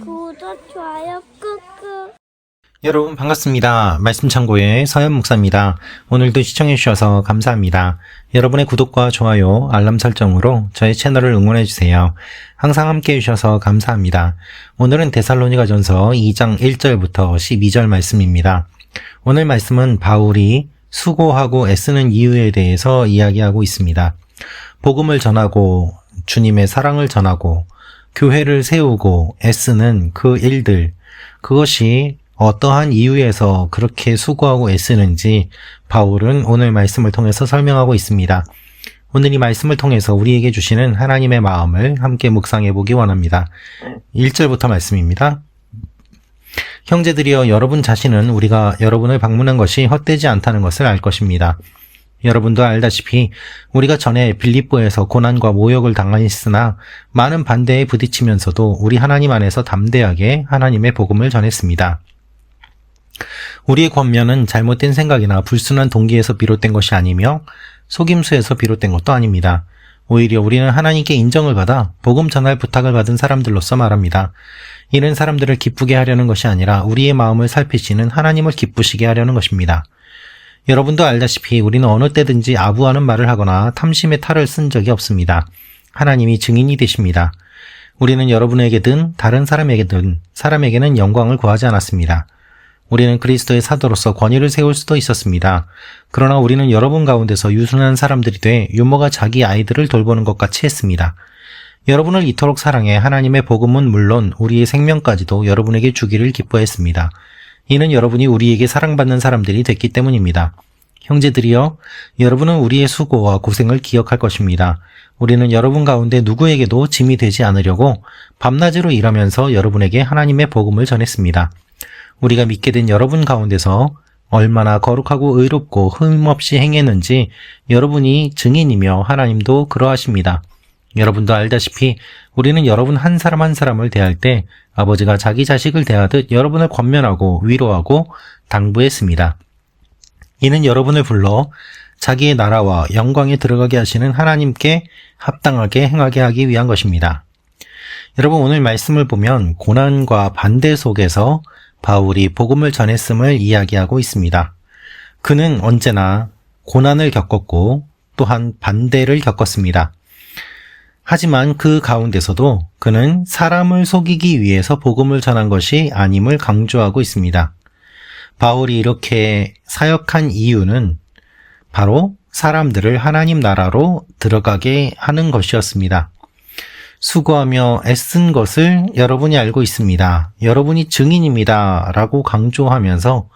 구독, 좋아요 꾹꾹. 여러분 반갑습니다. 말씀 창고의 서현 목사입니다. 오늘도 시청해 주셔서 감사합니다. 여러분의 구독과 좋아요, 알람 설정으로 저의 채널을 응원해 주세요. 항상 함께 해주셔서 감사합니다. 오늘은 데살로니가전서 2장 1절부터 12절 말씀입니다. 오늘 말씀은 바울이 수고하고 애쓰는 이유에 대해서 이야기하고 있습니다. 복음을 전하고 주님의 사랑을 전하고 교회를 세우고 애쓰는 그 일들, 그것이 어떠한 이유에서 그렇게 수고하고 애쓰는지 바울은 오늘 말씀을 통해서 설명하고 있습니다. 오늘 이 말씀을 통해서 우리에게 주시는 하나님의 마음을 함께 묵상해 보기 원합니다. 1절부터 말씀입니다. 형제들이여, 여러분 자신은 우리가 여러분을 방문한 것이 헛되지 않다는 것을 알 것입니다. 여러분도 알다시피 우리가 전에 빌립보에서 고난과 모욕을 당하였으나 많은 반대에 부딪히면서도 우리 하나님 안에서 담대하게 하나님의 복음을 전했습니다. 우리의 권면은 잘못된 생각이나 불순한 동기에서 비롯된 것이 아니며 속임수에서 비롯된 것도 아닙니다. 오히려 우리는 하나님께 인정을 받아 복음 전할 부탁을 받은 사람들로서 말합니다. 이런 사람들을 기쁘게 하려는 것이 아니라 우리의 마음을 살피시는 하나님을 기쁘시게 하려는 것입니다. 여러분도 알다시피 우리는 어느 때든지 아부하는 말을 하거나 탐심의 탈을 쓴 적이 없습니다. 하나님이 증인이 되십니다. 우리는 여러분에게든 다른 사람에게는 영광을 구하지 않았습니다. 우리는 그리스도의 사도로서 권위를 세울 수도 있었습니다. 그러나 우리는 여러분 가운데서 유순한 사람들이 돼 유모가 자기 아이들을 돌보는 것 같이 했습니다. 여러분을 이토록 사랑해 하나님의 복음은 물론 우리의 생명까지도 여러분에게 주기를 기뻐했습니다. 이는 여러분이 우리에게 사랑받는 사람들이 됐기 때문입니다. 형제들이여, 여러분은 우리의 수고와 고생을 기억할 것입니다. 우리는 여러분 가운데 누구에게도 짐이 되지 않으려고 밤낮으로 일하면서 여러분에게 하나님의 복음을 전했습니다. 우리가 믿게 된 여러분 가운데서 얼마나 거룩하고 의롭고 흠없이 행했는지 여러분이 증인이며 하나님도 그러하십니다. 여러분도 알다시피 우리는 여러분 한 사람 한 사람을 대할 때 아버지가 자기 자식을 대하듯 여러분을 권면하고 위로하고 당부했습니다. 이는 여러분을 불러 자기의 나라와 영광에 들어가게 하시는 하나님께 합당하게 행하게 하기 위한 것입니다. 여러분, 오늘 말씀을 보면 고난과 반대 속에서 바울이 복음을 전했음을 이야기하고 있습니다. 그는 언제나 고난을 겪었고 또한 반대를 겪었습니다. 하지만 그 가운데서도 그는 사람을 속이기 위해서 복음을 전한 것이 아님을 강조하고 있습니다. 바울이 이렇게 사역한 이유는 바로 사람들을 하나님 나라로 들어가게 하는 것이었습니다. 수고하며 애쓴 것을 여러분이 알고 있습니다. 여러분이 증인입니다. 라고 강조하면서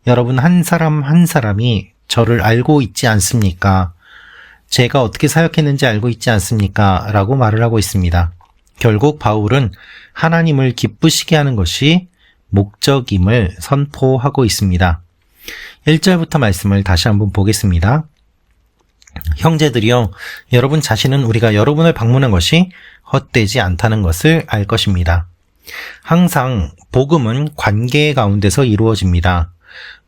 여러분 한 사람 한 사람이 저를 알고 있지 않습니까? 제가 어떻게 사역했는지 알고 있지 않습니까? 라고 말을 하고 있습니다. 결국 바울은 하나님을 기쁘시게 하는 것이 목적임을 선포하고 있습니다. 1절부터 말씀을 다시 한번 보겠습니다. 형제들이여, 여러분 자신은 우리가 여러분을 방문한 것이 헛되지 않다는 것을 알 것입니다. 항상 복음은 관계 가운데서 이루어집니다.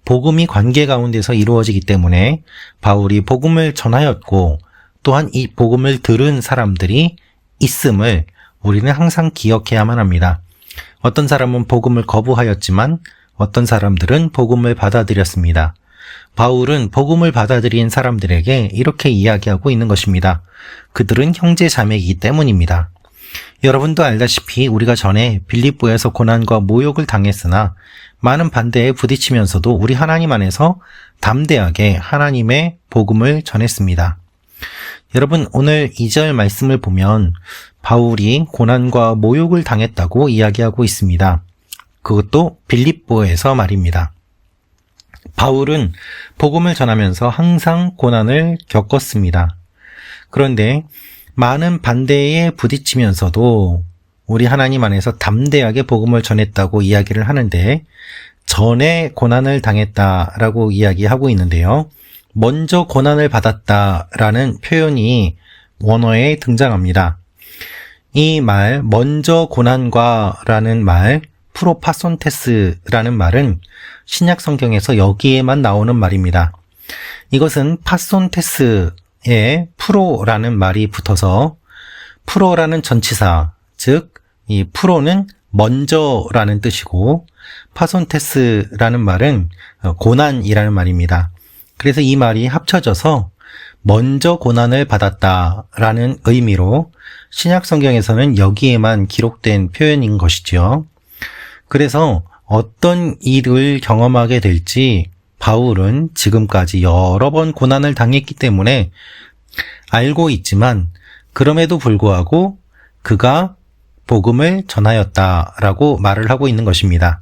복음이 관계 가운데서 이루어지기 때문에 바울이 복음을 전하였고 또한 이 복음을 들은 사람들이 있음을 우리는 항상 기억해야만 합니다. 어떤 사람은 복음을 거부하였지만 어떤 사람들은 복음을 받아들였습니다. 바울은 복음을 받아들인 사람들에게 이렇게 이야기하고 있는 것입니다. 그들은 형제 자매이기 때문입니다. 여러분도 알다시피 우리가 전에 빌립보에서 고난과 모욕을 당했으나 많은 반대에 부딪히면서도 우리 하나님 안에서 담대하게 하나님의 복음을 전했습니다. 여러분, 오늘 2절 말씀을 보면 바울이 고난과 모욕을 당했다고 이야기하고 있습니다. 그것도 빌립보에서 말입니다. 바울은 복음을 전하면서 항상 고난을 겪었습니다. 그런데 많은 반대에 부딪히면서도 우리 하나님 안에서 담대하게 복음을 전했다고 이야기를 하는데 전에 고난을 당했다라고 이야기하고 있는데요. 먼저 고난을 받았다라는 표현이 원어에 등장합니다. 이 말, 먼저 고난과라는 말, 프로파손테스라는 말은 신약 성경에서 여기에만 나오는 말입니다. 이것은 파손테스에 프로라는 말이 붙어서 프로라는 전치사, 즉 이 프로는 먼저라는 뜻이고 파손테스라는 말은 고난이라는 말입니다. 그래서 이 말이 합쳐져서 먼저 고난을 받았다라는 의미로 신약 성경에서는 여기에만 기록된 표현인 것이죠. 그래서 어떤 일을 경험하게 될지 바울은 지금까지 여러 번 고난을 당했기 때문에 알고 있지만 그럼에도 불구하고 그가 복음을 전하였다라고 말을 하고 있는 것입니다.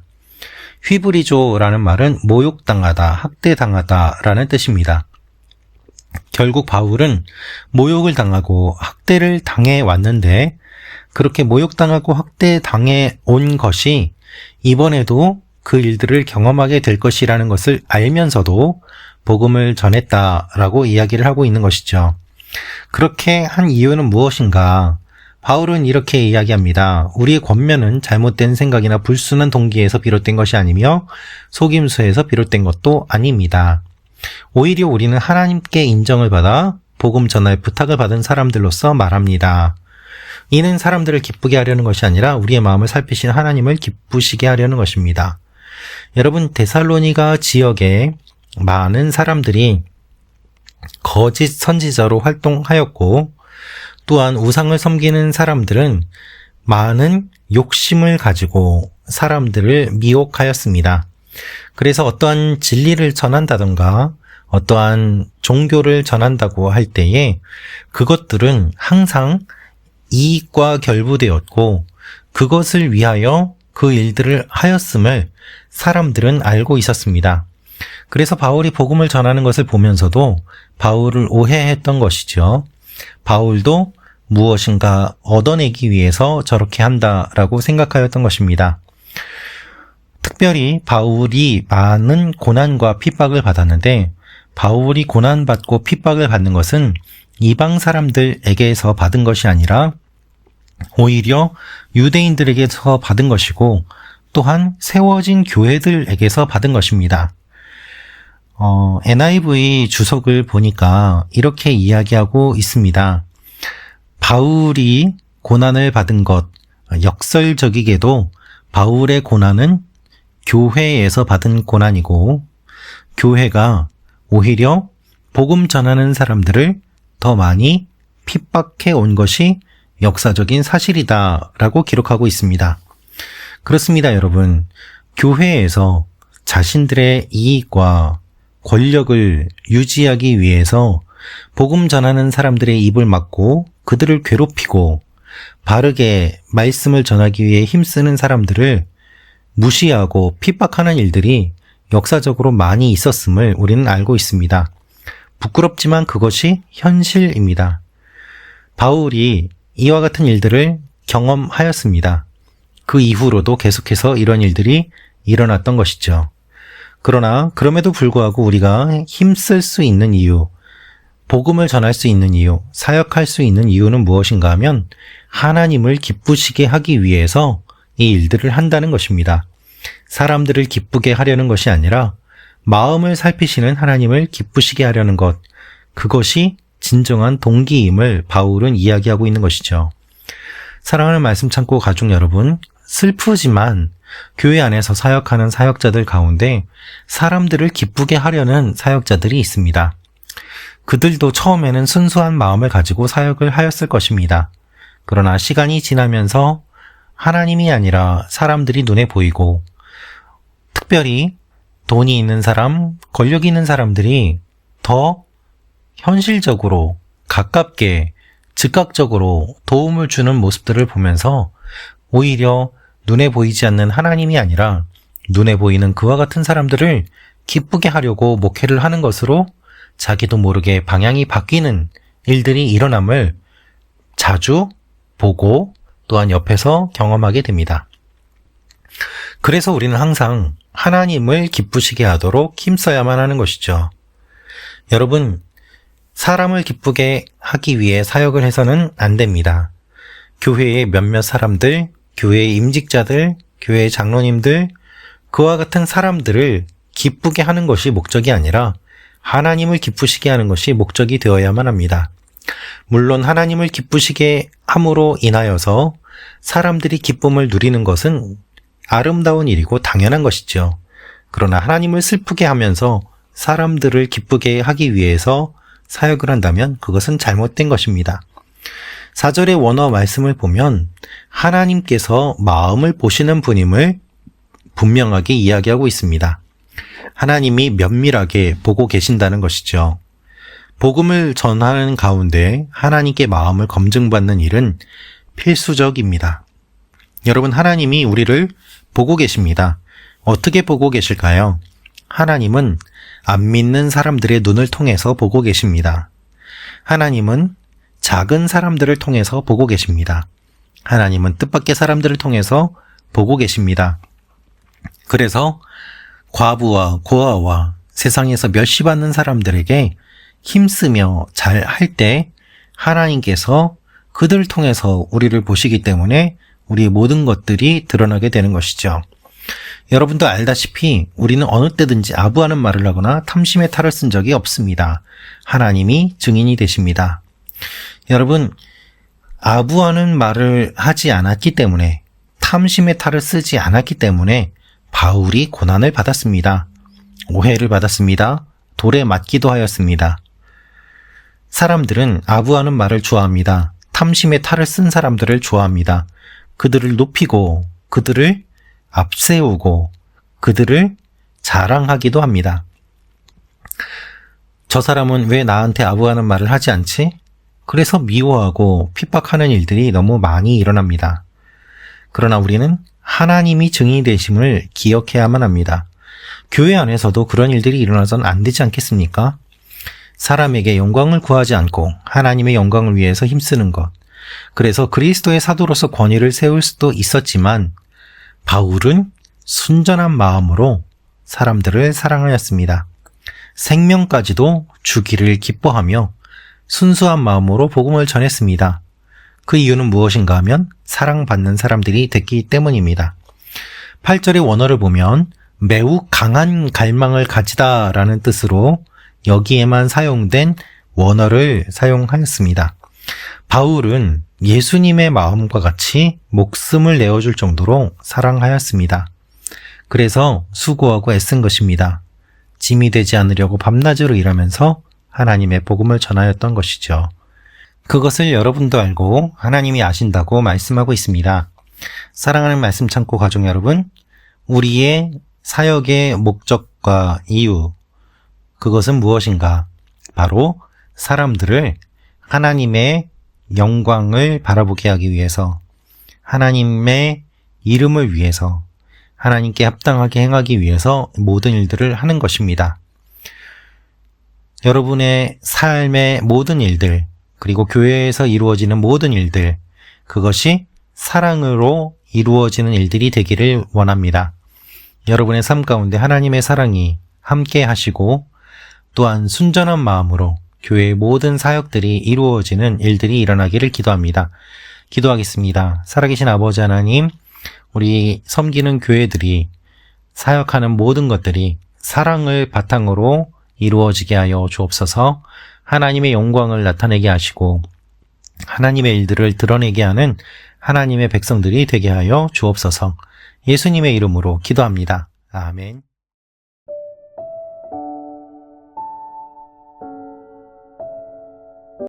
휘브리조라는 말은 모욕당하다, 학대당하다라는 뜻입니다. 결국 바울은 모욕을 당하고 학대를 당해 왔는데 그렇게 모욕당하고 학대당해 온 것이 이번에도 그 일들을 경험하게 될 것이라는 것을 알면서도 복음을 전했다라고 이야기를 하고 있는 것이죠. 그렇게 한 이유는 무엇인가? 바울은 이렇게 이야기합니다. 우리의 권면은 잘못된 생각이나 불순한 동기에서 비롯된 것이 아니며 속임수에서 비롯된 것도 아닙니다. 오히려 우리는 하나님께 인정을 받아 복음 전할 부탁을 받은 사람들로서 말합니다. 이는 사람들을 기쁘게 하려는 것이 아니라 우리의 마음을 살피신 하나님을 기쁘시게 하려는 것입니다. 여러분, 데살로니가 지역에 많은 사람들이 거짓 선지자로 활동하였고 또한 우상을 섬기는 사람들은 많은 욕심을 가지고 사람들을 미혹하였습니다. 그래서 어떠한 진리를 전한다던가 어떠한 종교를 전한다고 할 때에 그것들은 항상 이익과 결부되었고 그것을 위하여 그 일들을 하였음을 사람들은 알고 있었습니다. 그래서 바울이 복음을 전하는 것을 보면서도 바울을 오해했던 것이죠. 바울도 무엇인가 얻어내기 위해서 저렇게 한다라고 생각하였던 것입니다. 특별히 바울이 많은 고난과 핍박을 받았는데 바울이 고난받고 핍박을 받는 것은 이방 사람들에게서 받은 것이 아니라 오히려 유대인들에게서 받은 것이고 또한 세워진 교회들에게서 받은 것입니다. NIV 주석을 보니까 이렇게 이야기하고 있습니다. 바울이 고난을 받은 것, 역설적이게도 바울의 고난은 교회에서 받은 고난이고 교회가 오히려 복음 전하는 사람들을 더 많이 핍박해 온 것이 역사적인 사실이다라고 기록하고 있습니다. 그렇습니다, 여러분. 교회에서 자신들의 이익과 권력을 유지하기 위해서 복음 전하는 사람들의 입을 막고 그들을 괴롭히고 바르게 말씀을 전하기 위해 힘쓰는 사람들을 무시하고 핍박하는 일들이 역사적으로 많이 있었음을 우리는 알고 있습니다. 부끄럽지만 그것이 현실입니다. 바울이 이와 같은 일들을 경험하였습니다. 그 이후로도 계속해서 이런 일들이 일어났던 것이죠. 그러나 그럼에도 불구하고 우리가 힘쓸 수 있는 이유, 복음을 전할 수 있는 이유, 사역할 수 있는 이유는 무엇인가 하면 하나님을 기쁘시게 하기 위해서 이 일들을 한다는 것입니다. 사람들을 기쁘게 하려는 것이 아니라 마음을 살피시는 하나님을 기쁘시게 하려는 것, 그것이 진정한 동기임을 바울은 이야기하고 있는 것이죠. 사랑하는 말씀 창고 가족 여러분, 슬프지만 교회 안에서 사역하는 사역자들 가운데 사람들을 기쁘게 하려는 사역자들이 있습니다. 그들도 처음에는 순수한 마음을 가지고 사역을 하였을 것입니다. 그러나 시간이 지나면서 하나님이 아니라 사람들이 눈에 보이고 특별히 돈이 있는 사람, 권력이 있는 사람들이 더 현실적으로 가깝게 즉각적으로 도움을 주는 모습들을 보면서 오히려 눈에 보이지 않는 하나님이 아니라 눈에 보이는 그와 같은 사람들을 기쁘게 하려고 목회를 하는 것으로 자기도 모르게 방향이 바뀌는 일들이 일어남을 자주 보고 또한 옆에서 경험하게 됩니다. 그래서 우리는 항상 하나님을 기쁘시게 하도록 힘써야만 하는 것이죠. 여러분, 사람을 기쁘게 하기 위해 사역을 해서는 안 됩니다. 교회의 몇몇 사람들, 교회의 임직자들, 교회의 장로님들, 그와 같은 사람들을 기쁘게 하는 것이 목적이 아니라 하나님을 기쁘시게 하는 것이 목적이 되어야만 합니다. 물론 하나님을 기쁘시게 함으로 인하여서 사람들이 기쁨을 누리는 것은 아름다운 일이고 당연한 것이죠. 그러나 하나님을 슬프게 하면서 사람들을 기쁘게 하기 위해서 사역을 한다면 그것은 잘못된 것입니다. 4절의 원어 말씀을 보면 하나님께서 마음을 보시는 분임을 분명하게 이야기하고 있습니다. 하나님이 면밀하게 보고 계신다는 것이죠. 복음을 전하는 가운데 하나님께 마음을 검증받는 일은 필수적입니다. 여러분, 하나님이 우리를 보고 계십니다. 어떻게 보고 계실까요? 하나님은 안 믿는 사람들의 눈을 통해서 보고 계십니다. 하나님은 작은 사람들을 통해서 보고 계십니다. 하나님은 뜻밖의 사람들을 통해서 보고 계십니다. 그래서 과부와 고아와 세상에서 멸시받는 사람들에게 힘쓰며 잘 할 때 하나님께서 그들을 통해서 우리를 보시기 때문에 우리의 모든 것들이 드러나게 되는 것이죠. 여러분도 알다시피 우리는 어느 때든지 아부하는 말을 하거나 탐심의 탈을 쓴 적이 없습니다. 하나님이 증인이 되십니다. 여러분, 아부하는 말을 하지 않았기 때문에, 탐심의 탈을 쓰지 않았기 때문에 바울이 고난을 받았습니다. 오해를 받았습니다. 돌에 맞기도 하였습니다. 사람들은 아부하는 말을 좋아합니다. 탐심의 탈을 쓴 사람들을 좋아합니다. 그들을 높이고 그들을 앞세우고 그들을 자랑하기도 합니다. 저 사람은 왜 나한테 아부하는 말을 하지 않지? 그래서 미워하고 핍박하는 일들이 너무 많이 일어납니다. 그러나 우리는 하나님이 증인이 되심을 기억해야만 합니다. 교회 안에서도 그런 일들이 일어나선 안 되지 않겠습니까? 사람에게 영광을 구하지 않고 하나님의 영광을 위해서 힘쓰는 것. 그래서 그리스도의 사도로서 권위를 세울 수도 있었지만 바울은 순전한 마음으로 사람들을 사랑하였습니다. 생명까지도 주기를 기뻐하며 순수한 마음으로 복음을 전했습니다. 그 이유는 무엇인가 하면 사랑받는 사람들이 됐기 때문입니다. 8절의 원어를 보면 매우 강한 갈망을 가지다 라는 뜻으로 여기에만 사용된 원어를 사용하였습니다. 바울은 예수님의 마음과 같이 목숨을 내어줄 정도로 사랑하였습니다. 그래서 수고하고 애쓴 것입니다. 짐이 되지 않으려고 밤낮으로 일하면서 하나님의 복음을 전하였던 것이죠. 그것을 여러분도 알고 하나님이 아신다고 말씀하고 있습니다. 사랑하는 말씀 창고 가족 여러분, 우리의 사역의 목적과 이유, 그것은 무엇인가? 바로 사람들을 하나님의 영광을 바라보게 하기 위해서, 하나님의 이름을 위해서, 하나님께 합당하게 행하기 위해서 모든 일들을 하는 것입니다. 여러분의 삶의 모든 일들, 그리고 교회에서 이루어지는 모든 일들, 그것이 사랑으로 이루어지는 일들이 되기를 원합니다. 여러분의 삶 가운데 하나님의 사랑이 함께 하시고 또한 순전한 마음으로 교회의 모든 사역들이 이루어지는 일들이 일어나기를 기도합니다. 기도하겠습니다. 살아계신 아버지 하나님, 우리 섬기는 교회들이 사역하는 모든 것들이 사랑을 바탕으로 이루어지게 하여 주옵소서. 하나님의 영광을 나타내게 하시고 하나님의 일들을 드러내게 하는 하나님의 백성들이 되게 하여 주옵소서. 예수님의 이름으로 기도합니다. 아멘.